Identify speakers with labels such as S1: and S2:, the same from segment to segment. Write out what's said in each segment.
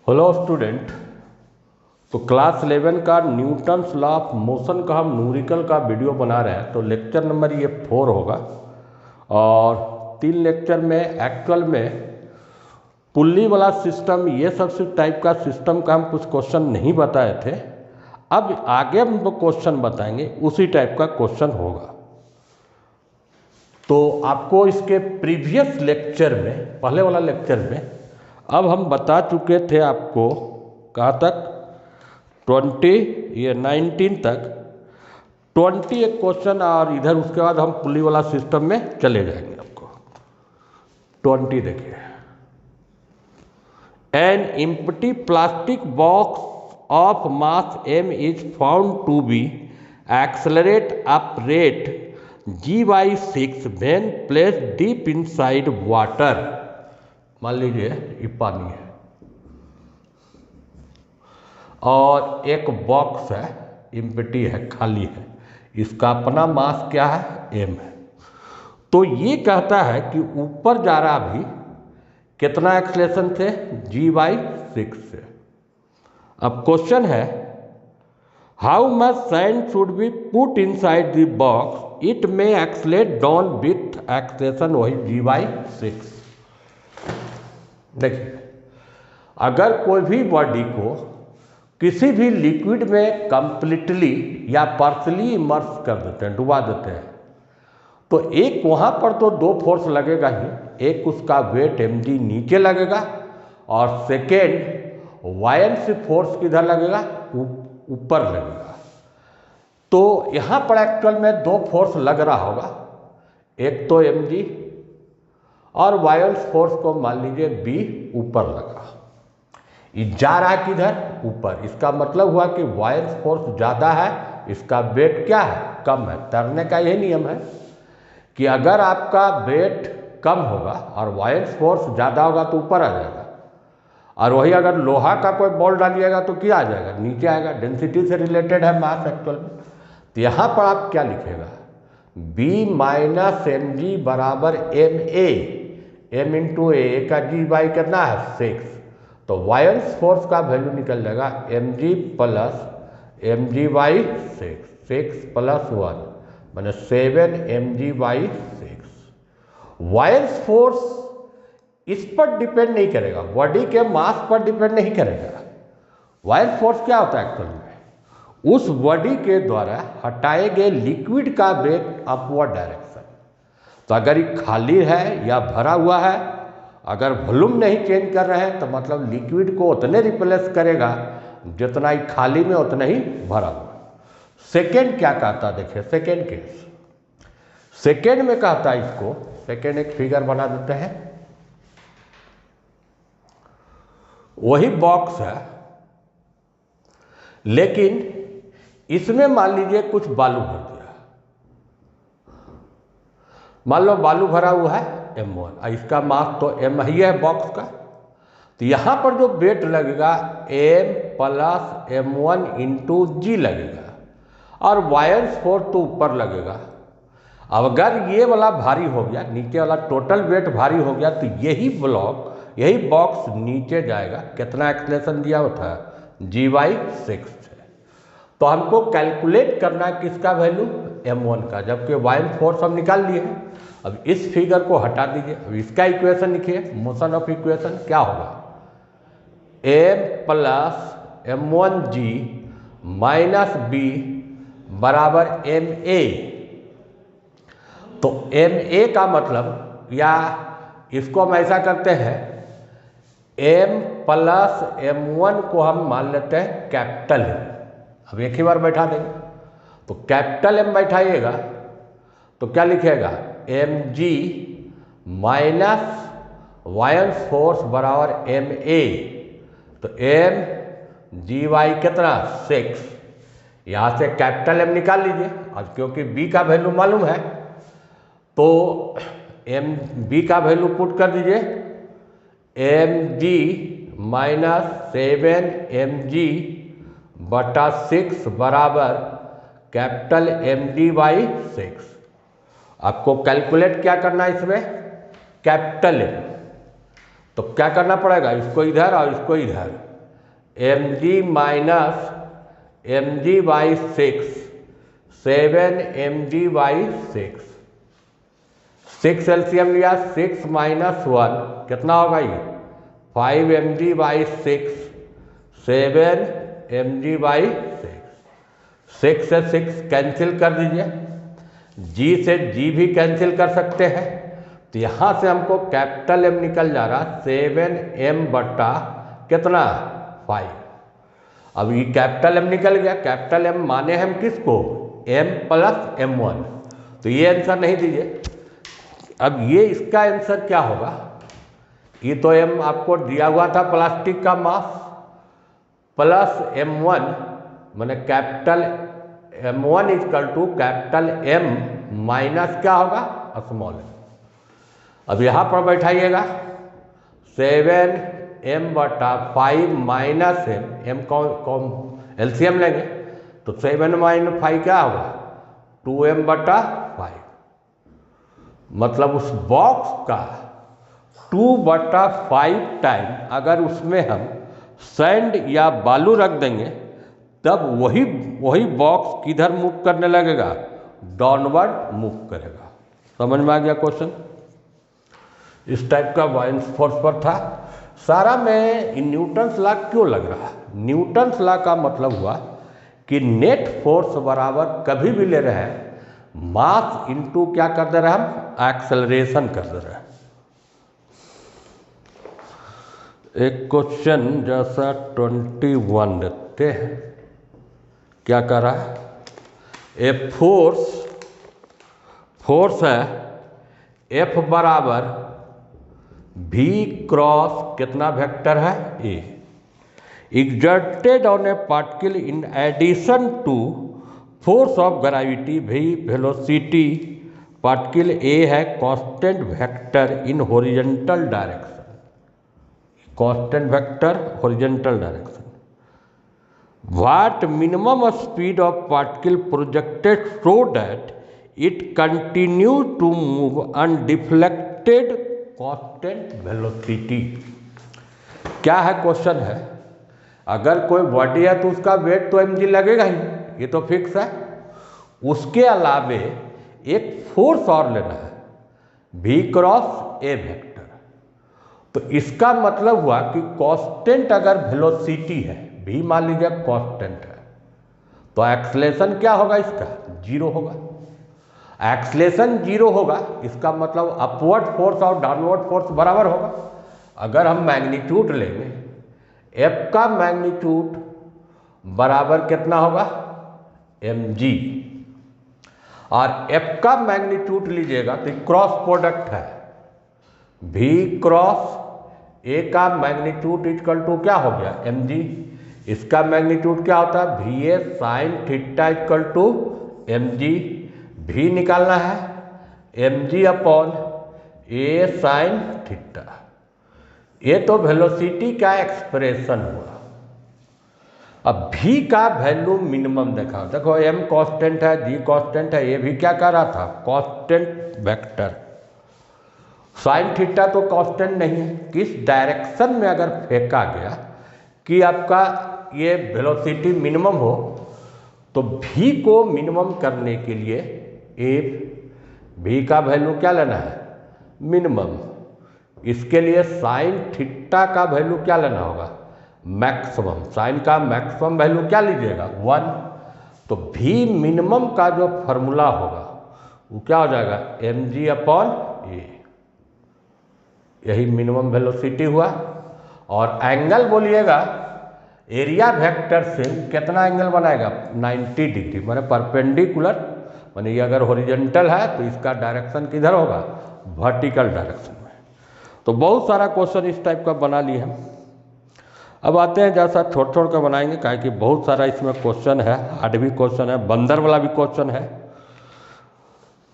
S1: Hello student. तो class 11 का Newton's law of motion का हम न्यूमेरिकल का वीडियो बना रहे हैं। तो लेक्चर नंबर ये 4 होगा और 3 लेक्चर में एक्चुअल में पुल्ली वाला सिस्टम ये सब टाइप का सिस्टम का हम कुछ क्वेश्चन नहीं बताए थे। अब आगे हम जो क्वेश्चन बताएंगे उसी टाइप का क्वेश्चन होगा। तो आपको इसके प्रीवियस लेक्चर में, पहले वाला लेक्चर में अब हम बता चुके थे आपको कहाँ तक 19 तक 20 एक क्वेश्चन, और इधर उसके बाद हम पुल्ली वाला सिस्टम में चले जाएंगे। आपको 20 देखिए, an empty plastic box of mass m is found to be accelerate up rate g/6 when place deep inside water. मान लीजिए ये पानी है और एक बॉक्स है, एम्प्टी है, खाली है, इसका अपना मास क्या है, m है। तो ये कहता है कि ऊपर जा रहा भी कितना एक्सेलरेशन थे, g/6 से। अब क्वेश्चन है how much sand should be put inside the box it may accelerate down with acceleration वही g/6। देखिए, अगर कोई भी बॉडी को किसी भी लिक्विड में कंप्लीटली या पार्शली इमर्स कर देते हैं, डुबा देते हैं, तो एक वहाँ पर तो दो फोर्स लगेगा ही। एक उसका वेट mg नीचे लगेगा और सेकेंड वायलेंस फोर्स किधर लगेगा, ऊपर लगेगा। तो यहाँ पर एक्चुअल में दो फोर्स लग रहा होगा, एक तो mg और वायलेंस फोर्स को मान लीजिए b ऊपर लगा। ये जा रहा है किधर, ऊपर। इसका मतलब हुआ कि वायलेंस फोर्स ज़्यादा है, इसका वेट क्या है, कम है। तैरने का यही नियम है कि अगर आपका वेट कम होगा और वायलेंस फोर्स ज़्यादा होगा तो ऊपर आ जाएगा, और वही अगर लोहा का कोई बॉल डालिएगा तो क्या आ जाएगा, नीचे आएगा। डेंसिटी से रिलेटेड है मास एक्चुअल में। तो यहाँ पर आप क्या लिखेगा, b - mg बराबर ma, m इंटू ए का g/ कितना है, 6। तो वायलेंस फोर्स का वैल्यू निकल जाएगा mg प्लस mg/6, 6 + 1 माने 7 mg/6। वायलेंस फोर्स इस पर डिपेंड नहीं करेगा, बॉडी के मास पर डिपेंड नहीं करेगा। वायलेंस फोर्स क्या होता है एक्चुअल में, उस बॉडी के द्वारा हटाए गए लिक्विड का वेट अपवर्ड डायरेक्शन। तो अगर ये खाली है या भरा हुआ है, अगर वॉल्यूम नहीं चेंज कर रहे हैं तो मतलब लिक्विड को उतने रिप्लेस करेगा जितना ही खाली में उतना ही भरा हुआ। सेकेंड क्या कहता है, देखिए सेकेंड केस। सेकेंड में कहता है, इसको सेकेंड एक फिगर बना देते हैं। वही बॉक्स है लेकिन इसमें मान लीजिए कुछ बालू भर दिया। मान लो बालू भरा हुआ है m1, इसका मास तो m ही है बॉक्स का। तो यहाँ पर जो वेट लगेगा m + m1 × g लगेगा, और वायलेंस फोर्स तो ऊपर लगेगा। अब अगर ये वाला भारी हो गया, नीचे वाला टोटल वेट भारी हो गया, तो यही बॉक्स नीचे जाएगा। कितना एक्सेलरेशन दिया होता है, g/6 है। तो हमको कैलकुलेट करना है किसका वैल्यू, m1 का, जबकि वायलेंस फोर्स हम निकाल लिए हैं। अब इस फिगर को हटा दीजिए। अब इसका इक्वेशन लिखिए, मोशन ऑफ इक्वेशन क्या होगा, m + m1g - b बराबर ma। तो ma का मतलब, या इसको हम ऐसा करते हैं, m + m1 को हम मान लेते हैं कैपिटल M। अब एक ही बार बैठा देंगे, तो कैपिटल M बैठाइएगा तो क्या लिखेगा, mg माइनस वायलेंस फोर्स बराबर ma। तो mg/, कितना, 6। यहाँ से कैपिटल M निकाल लीजिए। अब क्योंकि b का वैल्यू मालूम है तो b का वैल्यू पुट कर दीजिए, mg - 7 mg/6 बराबर कैपिटल mg/6। आपको कैलकुलेट क्या करना है इसमें, कैपिटल M। तो क्या करना पड़ेगा, इसको इधर और इसको इधर, m g minus m g by 6, 7 m g by 6 LCM लिया, 6 माइनस 1 कितना होगा ये 5 m g by 6, 7 m g by 6 से 6 कैंसिल कर दीजिए, जी से जी भी कैंसिल कर सकते हैं, तो यहाँ से हमको कैपिटल एम निकल जा रहा 7 एम बटा कितना 5। अब ये कैपिटल एम निकल गया, कैपिटल एम माने हम किसको m प्लस m1, तो ये आंसर नहीं दीजिए। अब ये इसका आंसर क्या होगा, ये तो m आपको दिया हुआ था प्लास्टिक का मास प्लस m1 माने capital m1 equal to capital M minus क्या होगा स्मॉल m। अब यहाँ पर बैठाइएगा 7m बटा 5 माइनस m कौन एलसीएम लेंगे तो 7 माइनस 5 क्या होगा 2m बटा 5, मतलब उस बॉक्स का 2 बटा 5 टाइम अगर उसमें हम सैंड या बालू रख देंगे तब वही बॉक्स किधर मूव करने लगेगा, डाउनवर्ड मूव करेगा। समझ में आ गया क्वेश्चन। इस टाइप का बाउंस फोर्स पर था सारा। में न्यूटन्स लॉ क्यों लग रहा है, न्यूटन्स लॉ का मतलब हुआ कि नेट फोर्स बराबर कभी भी ले रहे हैं मास इनटू क्या कर दे रहे हैं हम एक्सेलरेशन कर दे रहे हैं। एक क्वेश्चन जैसा 21 देखते हैं क्या कर रहा है। ए फोर्स है F बराबर V क्रॉस कितना वेक्टर है A exerted on a particle in addition to force of gravity V velocity particle A है constant vector in horizontal direction, constant vector horizontal direction। What minimum speed of particle projected so that it continue to move undeflected constant velocity। क्या है question है, अगर कोई body है तो उसका wait तो mg लगेगा ही, ये तो फिक्स है। उसके अलावे एक फोर्स और लेना है v क्रॉस a वेक्टर, तो इसका मतलब हुआ कि कांस्टेंट अगर वेलोसिटी है v मान लीजिए कांस्टेंट है तो एक्सलेशन क्या होगा, इसका जीरो होगा। एक्सलेशन जीरो होगा इसका मतलब अपवर्ड फोर्स और डाउनवर्ड फोर्स बराबर होगा। अगर हम मैग्नीट्यूड लेंगे F का मैग्नीट्यूड बराबर कितना होगा mg, और F का मैग्नीट्यूड लीजिएगा तो क्रॉस प्रोडक्ट है v क्रॉस a का मैग्नीट्यूड इक्वल टू क्या हो गया mg, इसका मैग्नीट्यूड क्या होता है va sine theta equal to mg, v निकालना है mg upon a sine theta. ये तो वेलोसिटी का एक्सप्रेशन हुआ। अब v का वैल्यू मिनिमम देखा, देखो m कांस्टेंट है g कांस्टेंट है, ये भी क्या कर रहा था कांस्टेंट वेक्टर। साइन थीटा तो कांस्टेंट नहीं है, किस डायरेक्शन में अगर फेंका गया कि आपका ये वेलोसिटी मिनिमम हो तो v को मिनिमम करने के लिए v का वैल्यू क्या लेना है मिनिमम। इसके लिए साइन थीटा का वैल्यू क्या लेना होगा मैक्सिमम, साइन का मैक्सिमम वैल्यू क्या लीजिएगा 1, तो v मिनिमम का जो फॉर्मूला होगा वो क्या हो जाएगा mg अपॉन a, यही मिनिमम वेलोसिटी हुआ। और एंगल बोलिएगा एरिया वेक्टर से कितना एंगल बनाएगा 90 डिग्री, माने परपेंडिकुलर, माने ये अगर हॉरिजॉन्टल है तो इसका डायरेक्शन किधर होगा वर्टिकल डायरेक्शन में। तो बहुत सारा क्वेश्चन इस टाइप का बना लिए हम। अब आते हैं जैसा छोड़ कर बनाएंगे, काहे कि बहुत सारा इसमें क्वेश्चन है, हार्ड भी क्वेश्चन है, बंदर वाला भी क्वेश्चन है।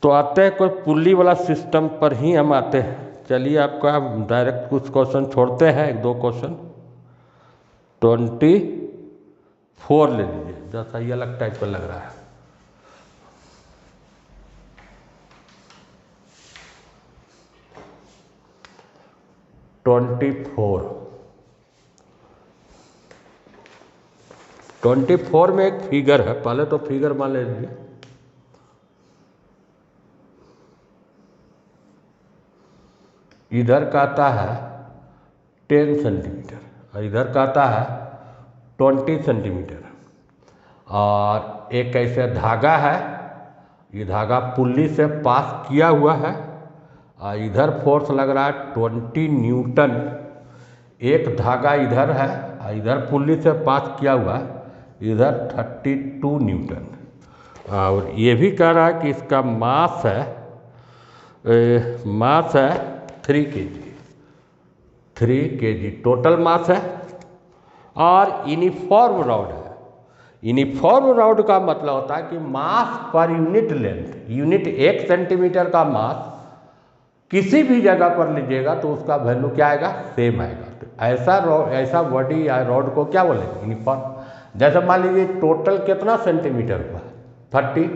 S1: तो आते हैं कोई पुल्ली वाला सिस्टम पर ही हम आते हैं। चलिए आपका डायरेक्ट कुछ क्वेश्चन छोड़ते हैं, एक दो क्वेश्चन 24 ले लीजिए, जैसा ये अलग टाइप का लग रहा है। 24 में एक फिगर है, पहले तो फिगर मान लीजिए। इधर का आता है 10 सेंटीमीटर और इधर का आता है 20 सेंटीमीटर, और एक ऐसे धागा है, ये धागा पुल्ली से पास किया हुआ है और इधर फोर्स लग रहा है 20 न्यूटन। एक धागा इधर है और इधर पुल्ली से पास किया हुआ है, इधर 32 न्यूटन। और ये भी कह रहा है कि इसका मास है 3 kg, 3 kg टोटल मास है। और यूनिफॉर्म रॉड है। यूनिफॉर्म रॉड का मतलब होता है कि मास per unit length, unit 1 centimetre का मास किसी भी जगह पर लीजिएगा तो उसका वैल्यू क्या आएगा, सेम आएगा। तो ऐसा बॉडी या रॉड को क्या बोलेंगे, यूनिफॉर्म। जैसे मान लीजिए टोटल कितना सेंटीमीटर हुआ, 30,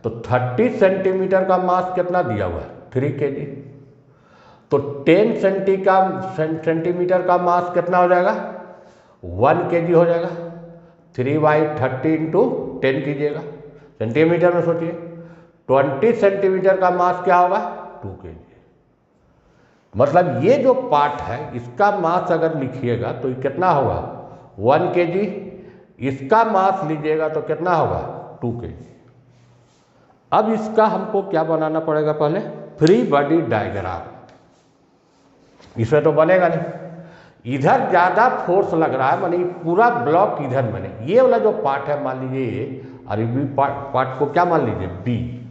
S1: तो 30 सेंटीमीटर का मास कितना दिया हुआ है, 3 kg। तो 10 सेंटीमीटर का मास कितना हो जाएगा, 1 kg हो जाएगा। 3/30 इंटू 10 कीजिएगा, सेंटीमीटर में सोचिए। 20 सेंटीमीटर का मास क्या होगा, 2 kg। मतलब ये जो पार्ट है इसका मास अगर लिखिएगा तो ये कितना होगा, 1 kg। इसका मास लीजिएगा तो कितना होगा, 2 kg। अब इसका हमको क्या बनाना पड़ेगा, पहले फ्री बॉडी डायग्राम। इसमें तो बनेगा नहीं, इधर ज़्यादा फोर्स लग रहा है, मानी पूरा ब्लॉक इधर बने। ये वाला जो पार्ट है मान लीजिए ए, और बी पार्ट को क्या मान लीजिए, बी।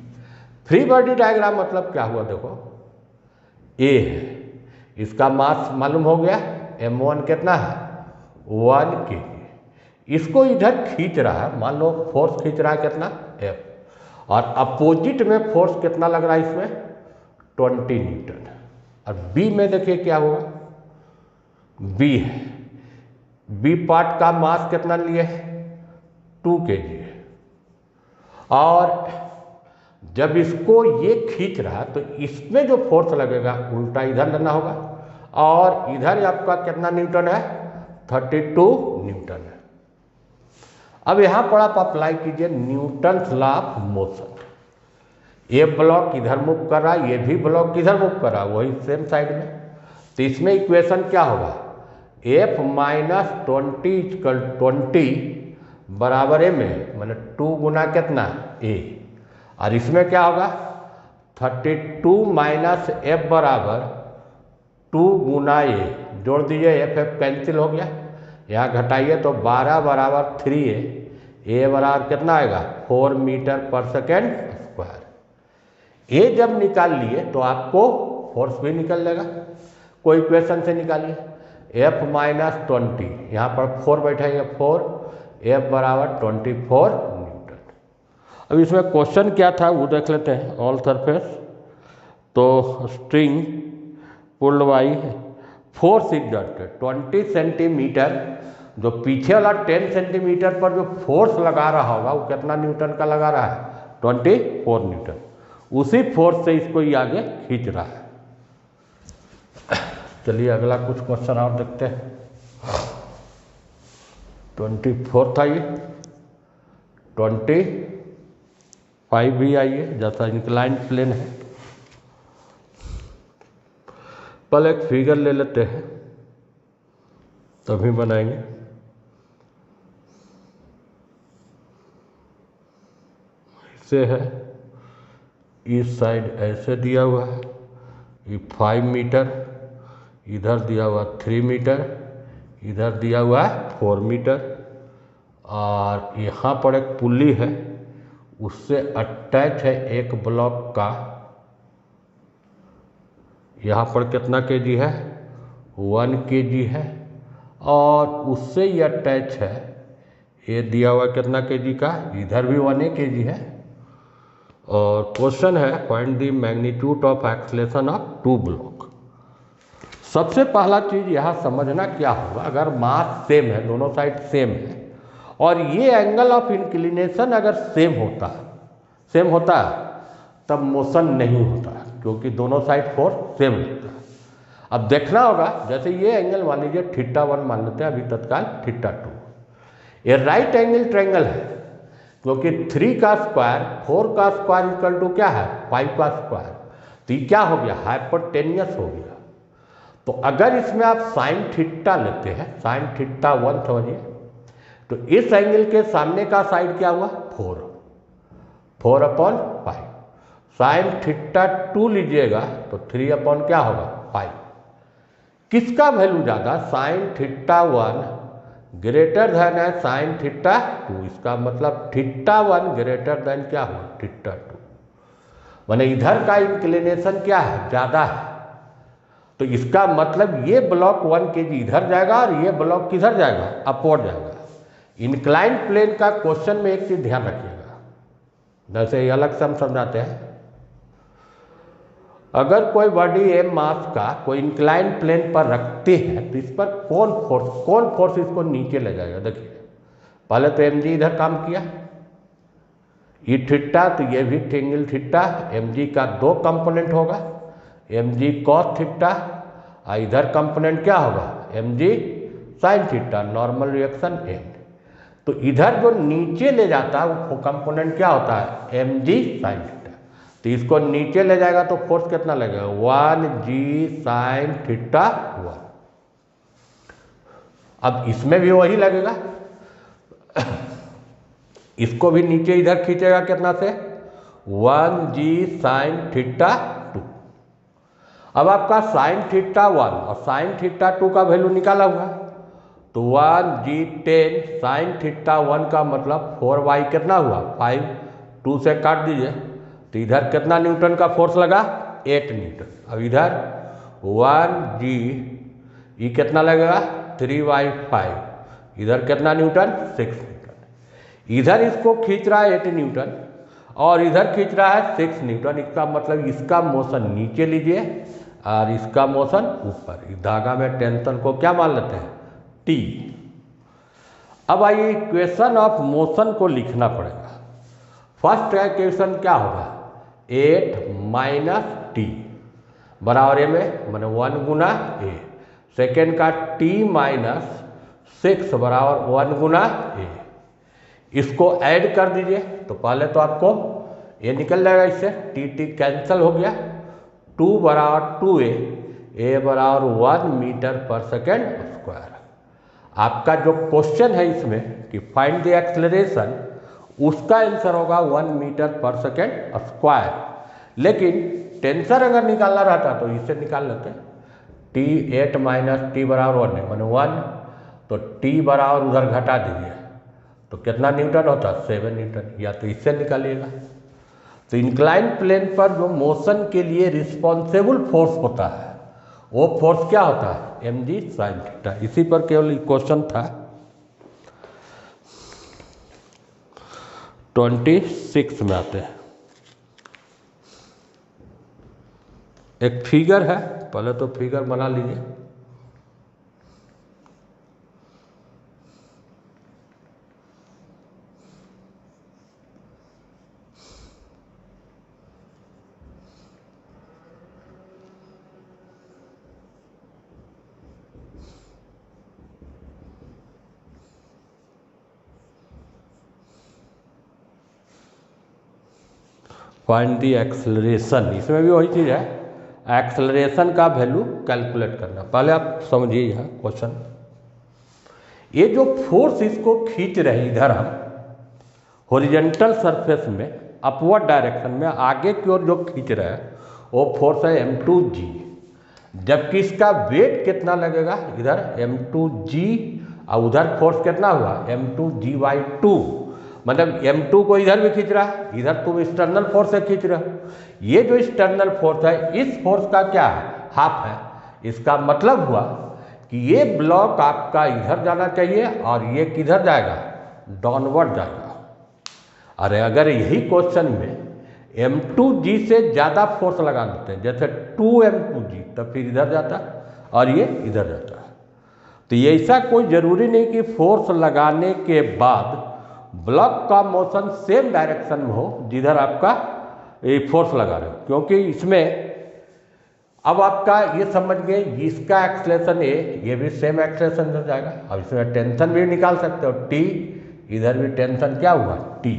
S1: फ्री बॉडी डायग्राम मतलब क्या हुआ, देखो ए है, इसका मास मालूम हो गया, m1 कितना है, 1 kg। इसको इधर खींच रहा है, मान लो फोर्स खींच रहा है कितना, F, और अपोजिट में फोर्स कितना लग रहा है इसमें, 20 न्यूटन। और बी में देखिए क्या होगा, बी है, बी पार्ट का मास कितना लिए है, 2 kg। और जब इसको ये खींच रहा है तो इसमें जो फोर्स लगेगा उल्टा इधर लेना होगा, और इधर आपका कितना न्यूटन है, 32 न्यूटन है। अब यहाँ पर आप अप्लाई कीजिए न्यूटन्स लॉ ऑफ मोशन। ये ब्लॉक इधर मूव कर रहा है, ये भी ब्लॉक इधर मूव कर रहा है, वही सेम साइड में। तो इसमें इक्वेशन क्या होगा, F - 20 बराबर ए में, मतलब 2 गुना कितना, ए। और इसमें क्या होगा, 32 - F बराबर 2 गुना ए। जोड़ दीजिए, F कैंसिल हो गया, यहाँ घटाइए तो 12 बराबर 3 ए बराबर कितना आएगा, 4 मीटर पर सेकेंड स्क्वायर। ए जब निकाल लिए तो आपको फोर्स भी निकल जाएगा, कोई इक्वेशन से निकालिए। F - 20, यहाँ पर 4 बैठाएंगे, 4, F बराबर 24 न्यूटन। अब इसमें क्वेश्चन क्या था वो देख लेते हैं। ऑल सरफेस, तो string pulled by force exerted 20 centimetre, जो पीछे वाला 10 सेंटीमीटर पर जो फोर्स लगा रहा होगा वो कितना न्यूटन का लगा रहा है, 24 न्यूटन। उसी फोर्स से इसको ये आगे खींच रहा है। चलिए अगला कुछ क्वेश्चन और देखते हैं। 24 था ये, 25 भी आइए, जैसा इंक्लाइंड प्लेन है। पहले एक फिगर ले लेते हैं तभी बनाएंगे। इससे है, इस साइड ऐसे दिया हुआ है, ये 5 मीटर, इधर दिया हुआ 3 मीटर, इधर दिया हुआ है 4 मीटर, और यहाँ पर एक पुल्ली है, उससे अटैच है एक ब्लॉक का। यहाँ पर कितना केजी है, 1 kg है, और उससे ये अटैच है, ये दिया हुआ कितना केजी का, इधर भी 1 kg है। और क्वेश्चन है find the magnitude of acceleration of 2 block. सबसे पहला चीज़ यहाँ समझना क्या होगा, अगर मास सेम है, दोनों साइड सेम है, और ये एंगल ऑफ इंक्लिनेशन अगर सेम होता है तब मोशन नहीं होता, क्योंकि दोनों साइड फोर्स सेम होता है। अब देखना होगा, जैसे ये एंगल मान लीजिए θ1 मान लेते हैं अभी तत्काल, θ2, ये राइट एंगल ट्रायंगल है, क्योंकि 3 का स्क्वायर 4 का स्क्वायर इक्वल टू क्या है 5 का स्क्वायर, तो ये क्या हो गया हाइपोटेन्यूस हो गया। तो अगर इसमें आप साइन थीटा लेते हैं, साइन थीटा 1 समझिए, तो इस एंगल के सामने का साइड क्या हुआ 4/5। साइन थीटा 2 लीजिएगा तो 3 क्या होगा 5। किसका वैल्यू ज़्यादा, साइन थीटा 1 ग्रेटर देन है साइन थीटा 2, इसका मतलब थीटा 1 ग्रेटर देन क्या हुआ थीटा 2, माने इधर का इंक्लिनेशन क्या है ज़्यादा है। तो इसका मतलब ये ब्लॉक 1 kg इधर जाएगा और ये ब्लॉक किधर जाएगा अपवर्ड जाएगा। इंक्लाइन प्लेन का क्वेश्चन में एक चीज ध्यान रखिएगा, जैसे ये अलग से हम समझाते हैं। अगर कोई बॉडी एम मास का कोई इंक्लाइन प्लेन पर रखते हैं तो इस पर कौन फोर्स इसको नीचे ले जाएगा। देखिए पहले तो एम जी इधर काम किया, ये थीटा, तो ये भी एंगल थीटा, एम जी का 2 कंपोनेंट होगा, एम जी कॉस थीटा और इधर कंपोनेंट क्या होगा m g sine theta, normal reaction and. तो इधर जो नीचे ले जाता है वो कंपोनेंट क्या होता है एम जी साइन थीटा, तो इसको नीचे ले जाएगा तो फोर्स कितना लगेगा 1g साइन थीटा 1। अब इसमें भी वही लगेगा, इसको भी नीचे इधर खींचेगा कितना से 1g साइन थीटा 2। अब आपका साइन थीटा 1 और साइन थीटा 2 का वैल्यू निकाला हुआ, तो 1g 10 साइन थीटा 1 का मतलब 4y कितना हुआ 5, 2 से काट दीजिए तो इधर कितना न्यूटन का फोर्स लगा 8 न्यूटन। अब इधर 1g ये कितना लगेगा 3/5, इधर कितना न्यूटन 6 न्यूटन। इधर इसको खींच रहा है 8 न्यूटन और इधर खींच रहा है 6 न्यूटन, इसका मतलब इसका मोशन नीचे लीजिए और इसका मोशन ऊपर। इस धागा में टेंशन को क्या मान लेते हैं T। अब आइए इक्वेशन ऑफ मोशन को लिखना पड़ेगा। फर्स्ट इक्वेशन क्या होगा 8 - T बराबर ए में मैंने 1 गुना ए, सेकेंड का T - 6 बराबर 1 गुना ए, इसको ऐड कर दीजिए तो पहले तो आपको ये निकल जाएगा, इससे T कैंसिल हो गया, 2 बराबर 2a, a बराबर 1 मीटर पर सेकेंड स्क्वायर। आपका जो क्वेश्चन है इसमें कि फाइंड द एक्सेलरेशन, उसका आंसर होगा 1 मीटर पर सेकेंड स्क्वायर, लेकिन टेंसर अगर निकालना रहता तो इससे निकाल लेते हैं। T 8 - T बराबर 1 है मैंने 1, तो T बराबर उधर घटा दीजिए तो कितना न्यूटन होता है 7 न्यूटन, या तो इससे निकालिएगा। तो इंक्लाइन प्लेन पर जो मोशन के लिए रिस्पॉन्सिबल फोर्स होता है वो फोर्स क्या होता है एम जी साइन थीटा। इसी पर केवल क्वेश्चन था। 26 में आते हैं, एक फिगर है, पहले तो फिगर बना लीजिए। फाइंड दी एक्सेलरेशन, इसमें भी वही चीज़ है, एक्सेलरेशन का वैल्यू कैलकुलेट करना। पहले आप समझिए यहाँ क्वेश्चन, ये जो फोर्स इसको खींच रहे हैं इधर हम हॉरिजॉन्टल सरफेस में अपवर्ड डायरेक्शन में आगे की ओर जो खींच रहे हैं वो फोर्स है m2g, जबकि इसका वेट कितना लगेगा इधर m2g और उधर फोर्स कितना हुआ m2g/2, मतलब m2 को इधर भी खींच रहा है, इधर तुम एक्सटर्नल फोर्स से खींच रहे हो। ये जो एक्सटर्नल फोर्स है इस फोर्स का क्या है हाफ है, इसका मतलब हुआ कि ये ब्लॉक आपका इधर जाना चाहिए और ये किधर जाएगा डाउनवर्ड जाएगा। अरे अगर यही क्वेश्चन में m2g से ज़्यादा फोर्स लगा देते हैं जैसे 2m2g, तब फिर इधर जाता और ये इधर जाता। तो ये ऐसा कोई ज़रूरी नहीं कि फोर्स लगाने के बाद ब्लॉक का मोशन सेम डायरेक्शन में हो जिधर आपका ये फोर्स लगा रहे हो, क्योंकि इसमें अब आपका ये समझ गए इसका एक्सेलरेशन ए, ये भी सेम एक्सेलरेशन हो जाएगा। अब इसमें टेंशन भी निकाल सकते हो T इधर भी टेंशन क्या हुआ, टी।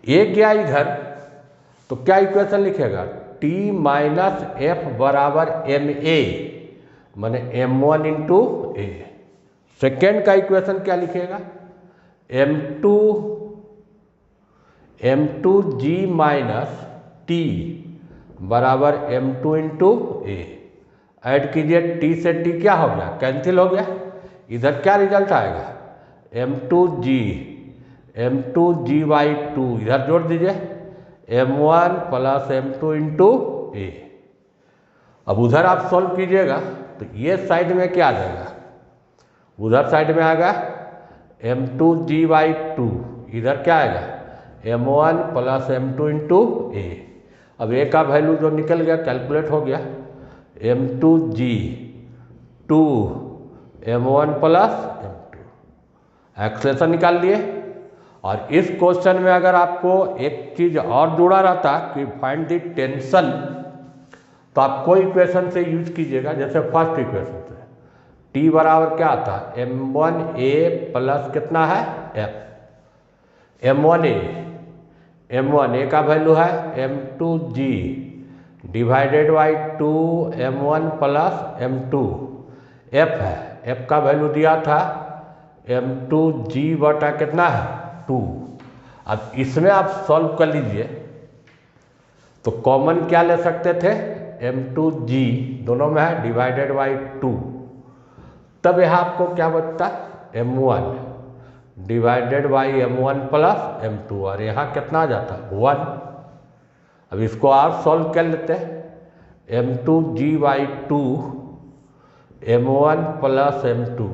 S1: ए गया इधर, तो क्या इक्वेशन लिखेगा, टी माइनस एफ बराबर एम ए, माने m1 इंटू ए। सेकेंड का इक्वेशन क्या लिखेगा, m2 जी माइनस टी बराबर m2 इंटू ए। ऐड कीजिए, टी से टी क्या हो गया, कैंसिल हो गया। इधर क्या रिजल्ट आएगा, m2 जी बाई 2, इधर जोड़ दीजिए m1 प्लस m2 इंटू ए। अब उधर आप सॉल्व कीजिएगा तो ये साइड में क्या आ जाएगा, उधर साइड में आएगा m2 जी बाई 2, इधर क्या आएगा m1 प्लस m2 इंटू ए। अब ए का वैल्यू जो निकल गया कैलकुलेट हो गया, m2 जी 2 m1 प्लस m2, एक्सप्रेशन निकाल लिए। और इस क्वेश्चन में अगर आपको एक चीज और जुड़ा रहता कि फाइंड द टेंशन, तो आप कोई इक्वेशन से यूज कीजिएगा, जैसे फर्स्ट इक्वेशन से टी बराबर क्या आता है, m1 a प्लस कितना है f, m1 a का वैल्यू है m2 g divided by 2 m1 plus m2, f है, f का वैल्यू दिया था m2 g बटा कितना है 2। अब इसमें आप सॉल्व कर लीजिए तो कॉमन क्या ले सकते थे, m2 g दोनों में है डिवाइडेड बाई 2, तब यहाँ आपको क्या बचता m1 divided by m1 plus m2, और यहाँ कितना आ जाता 1। अब इसको आप सॉल्व कर लेते हैं, m2 g by 2 m1 plus m2,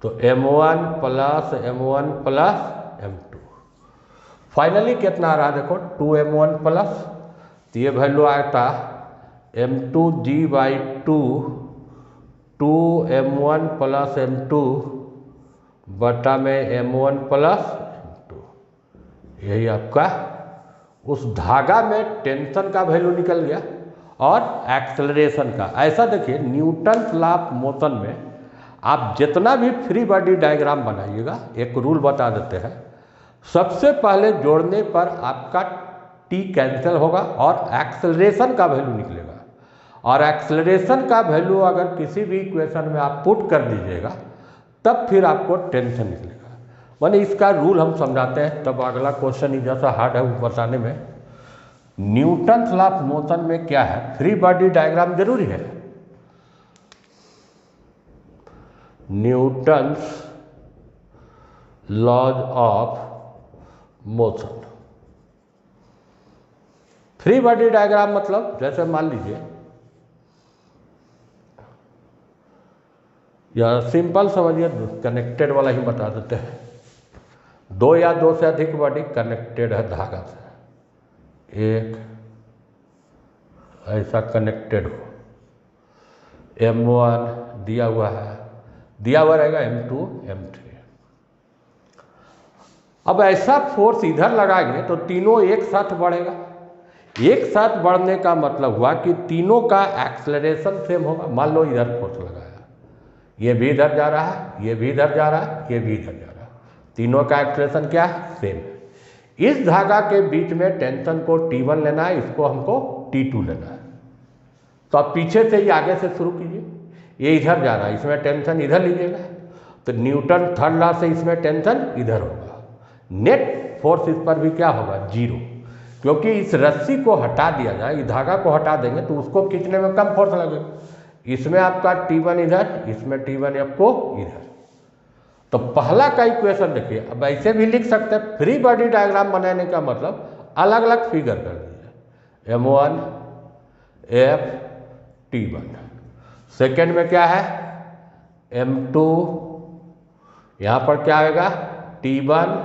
S1: तो m1 plus m1 plus m2, finally कितना आ रहा है देखो 2m1 प्लस, तो ये वैल्यू आता m2 g by 2 2m1 plus m2 बटा में m1 प्लस m2। यही आपका उस धागा में टेंशन का वैल्यू निकल गया और एक्सेलरेशन का। ऐसा देखिए न्यूटन लॉ ऑफ मोशन में आप जितना भी फ्री बॉडी डायग्राम बनाइएगा, एक रूल बता देते हैं, सबसे पहले जोड़ने पर आपका टी कैंसिल होगा और एक्सेलरेशन का वैल्यू निकलेगा। और एक्सेलरेशन का वैल्यू अगर किसी भी इक्वेशन में आप पुट कर दीजिएगा तब फिर आपको टेंशन निकलेगा। माने इसका रूल हम समझाते हैं, तब अगला क्वेश्चन ही जैसा हार्ड है वो बताने में। न्यूटन लॉ ऑफ मोशन में क्या है, फ्री बॉडी डायग्राम जरूरी है। Newton's laws of motion, free body diagram मतलब जैसे मान लीजिए, या सिंपल समझिए कनेक्टेड वाला ही बता देते हैं, दो या दो से अधिक बॉडी कनेक्टेड है धागा से, एक ऐसा कनेक्टेड हो, m1 दिया हुआ है, दिया हुआ रहेगा m2 m3। अब ऐसा फोर्स इधर लगाएंगे तो तीनों एक साथ बढ़ेगा। एक साथ बढ़ने का मतलब हुआ कि तीनों का एक्सेलरेशन सेम होगा। मान लो इधर फोर्स लगाया, ये भी इधर जा रहा है, ये भी इधर जा रहा है, ये भी इधर जा रहा है, तीनों का एक्सेलरेशन क्या है, सेम है। इस धागा के बीच में टेंशन को T1 लेना है, इसको हमको T2 लेना है। तो आप पीछे से ही आगे से शुरू कीजिए, ये इधर जा रहा है, इसमें टेंशन इधर लीजिएगा, तो न्यूटन थर्ड लॉ से इसमें टेंशन इधर होगा। नेट फोर्स इस पर भी क्या होगा, जीरो, क्योंकि इस रस्सी को हटा दिया जाए, इस धागा को हटा देंगे तो उसको खींचने में कम फोर्स लगेगा। इसमें आपका T1 इधर, इसमें T1 आपको इधर। तो पहला का इक्वेशन देखिए, अब ऐसे भी लिख सकते हैं, फ्री बॉडी डायग्राम बनाने का मतलब अलग अलग फिगर कर दीजिए, m1 f T1। सेकेंड में क्या है m2, यहाँ पर क्या आएगा T1,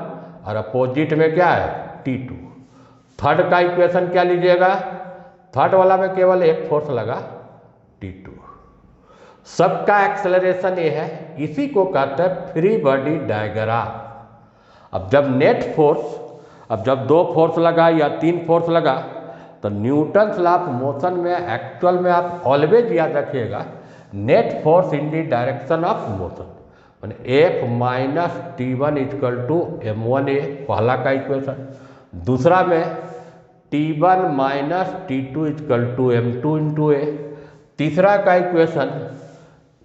S1: और अपोजिट में क्या है T2। थर्ड का इक्वेशन क्या लीजिएगा, थर्ड वाला में केवल एक फोर्स लगा T2। सबका एक्सेलरेशन ये है, इसी को कहते हैं फ्री बॉडी डायग्राम। अब जब नेट फोर्स, अब जब दो फोर्स लगा या तीन फोर्स लगा, तो न्यूटन लॉ ऑफ मोशन में एक्चुअल में आप ऑलवेज याद रखिएगा net force in the direction of motion. मैंने F minus T1 equal to M1A पहला का इक्वेशन। दूसरा में T1 minus T2 equal to M2 into A. तीसरा का इक्वेशन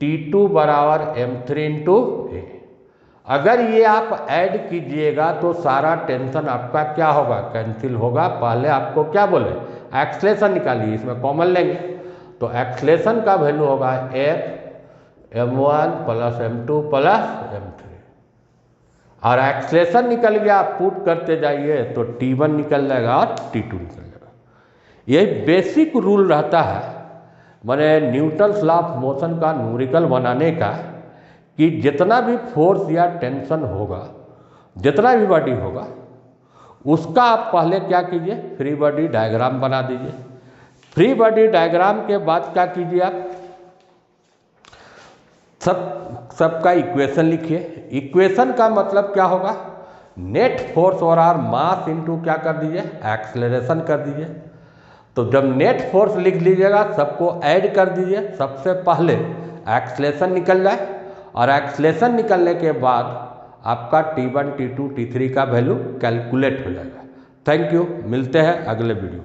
S1: T2 बराबर M3 इंटू ए। अगर ये आप ऐड कीजिएगा तो सारा टेंशन आपका क्या होगा, कैंसिल होगा। पहले आपको क्या बोले, एक्सलेशन निकालिए, इसमें कॉमन लेंगे तो एक्सलेशन का वैल्यू होगा F M1 plus M2 plus M3 और एक्सलेशन निकल गया, आप पुट करते जाइए तो T1 निकल जाएगा और T2 निकल जाएगा। यही बेसिक रूल रहता है मैंने न्यूटन्स लॉ ऑफ मोशन का न्यूमेरिकल बनाने का, कि जितना भी फोर्स या टेंशन होगा, जितना भी बॉडी होगा, उसका आप पहले क्या कीजिए, फ्री बॉडी डायग्राम बना दीजिए। फ्री बॉडी डायग्राम के बाद क्या कीजिए, आप सबका इक्वेशन लिखिए। इक्वेशन का मतलब क्या होगा, नेट फोर्स और आर मास इनटू क्या कर दीजिए, एक्सेलरेशन कर दीजिए। तो जब नेट फोर्स लिख लीजिएगा, सबको ऐड कर दीजिए। सबसे पहले एक्सेलरेशन निकल जाए और एक्सेलरेशन निकलने के बाद आपका T1, T2, T3 का वैल्यू कैलकुलेट हो जाएगा। थैंक यू, मिलते हैं अगले वीडियो।